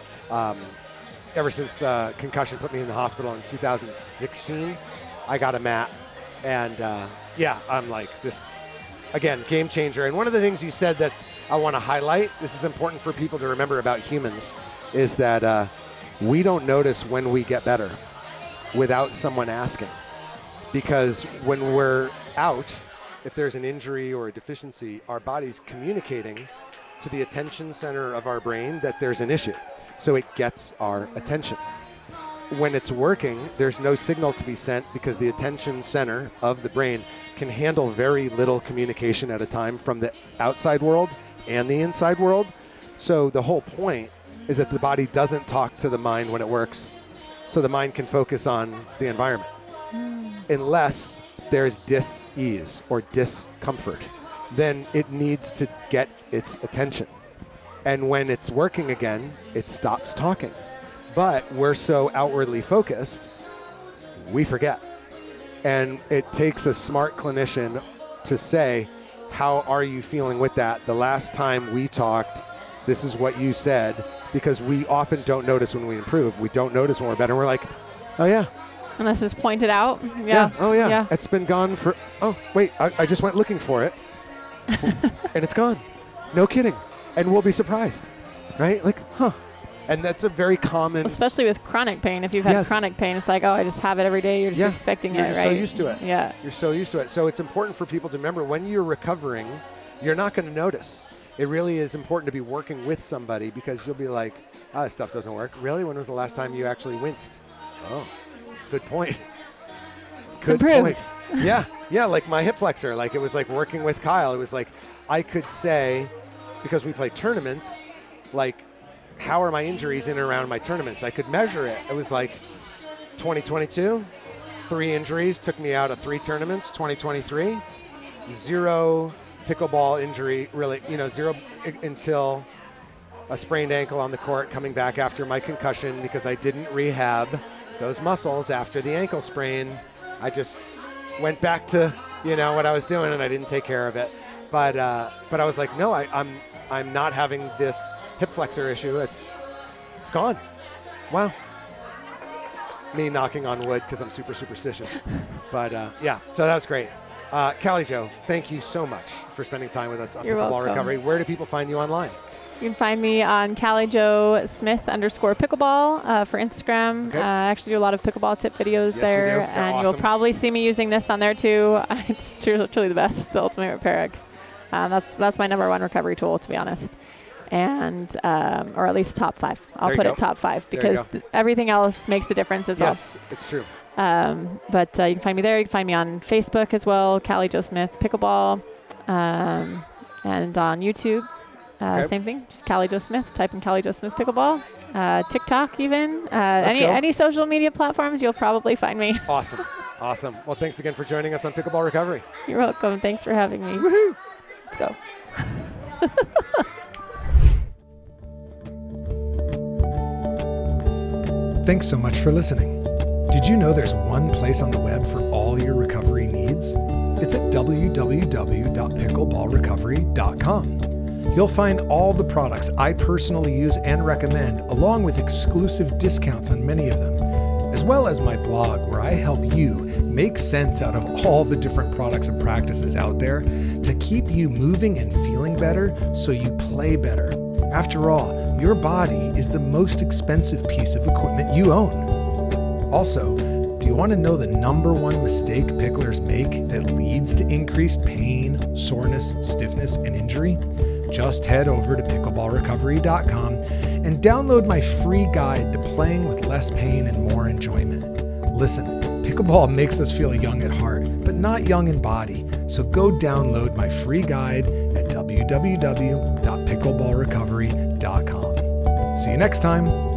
Ever since concussion put me in the hospital in 2016, I got a mat. And I'm like, this, again, game changer. And one of the things you said I want to highlight, this is important for people to remember about humans, is that we don't notice when we get better without someone asking. Because when we're out, if there's an injury or a deficiency, our body's communicating to the attention center of our brain that there's an issue. So it gets our attention. When it's working, there's no signal to be sent because the attention center of the brain can handle very little communication at a time from the outside world and the inside world. So the whole point is that the body doesn't talk to the mind when it works, so the mind can focus on the environment. Unless there's dis-ease or discomfort, then it needs to get its attention. And when it's working again, it stops talking. But we're so outwardly focused, we forget. And it takes a smart clinician to say, how are you feeling with that? The last time we talked, this is what you said, because we often don't notice when we improve. We don't notice when we're better. And we're like, oh yeah. Unless it's pointed out. Yeah. Oh yeah. It's been gone for, oh wait, I just went looking for it and it's gone. No kidding. And we'll be surprised, right? Like, huh. And that's a very common. Especially with chronic pain. If you've had chronic pain, it's like, oh, I just have it every day. You're just expecting it, right? You're so used to it. Yeah. You're so used to it. So it's important for people to remember when you're recovering, you're not going to notice. It really is important to be working with somebody because you'll be like, oh, this stuff doesn't work. Really? When was the last time you actually winced? Oh, good point. Good point. Yeah, like my hip flexor. Like it was like working with Kyle. It was like I could say, because we play tournaments, like how are my injuries in and around my tournaments? I could measure it. It was like 2022, 3 injuries took me out of 3 tournaments. 2023, 0 pickleball injury, really, 0 until a sprained ankle on the court coming back after my concussion because I didn't rehab those muscles after the ankle sprain. I just went back to, what I was doing and I didn't take care of it. But I was like, no, I'm not having this hip flexor issue. It's gone. Wow. Me knocking on wood because I'm super superstitious. But yeah, so that was great. Callie Jo, thank you so much for spending time with us on Pickleball Recovery. Where do people find you online? You can find me on Callie Jo Smith _pickleball for Instagram. Okay. I actually do a lot of pickleball tip videos there. And awesome. You'll probably see me using this on there too. It's truly the best, the Ultimate Repair X. That's my #1 recovery tool, to be honest. And or at least top 5. I'll put it top 5 because everything else makes a difference as well. Yes, it's true. But you can find me there. You can find me on Facebook as well, Callie Jo Smith Pickleball, and on YouTube. Same thing, just Callie Jo Smith. Type in Callie Jo Smith Pickleball. TikTok even. Any social media platforms, you'll probably find me. Awesome. Well, thanks again for joining us on Pickleball Recovery. You're welcome. Thanks for having me. Woohoo! Let's go. Thanks so much for listening. Did you know there's one place on the web for all your recovery needs? It's at www.pickleballrecovery.com. You'll find all the products I personally use and recommend, along with exclusive discounts on many of them, as well as my blog where I help you make sense out of all the different products and practices out there to keep you moving and feeling better so you play better. After all, your body is the most expensive piece of equipment you own. Also, do you want to know the #1 mistake picklers make that leads to increased pain, soreness, stiffness, and injury? Just head over to pickleballrecovery.com and download my free guide to playing with less pain and more enjoyment. Listen, pickleball makes us feel young at heart, but not young in body. So go download my free guide at www.pickleballrecovery.com. See you next time.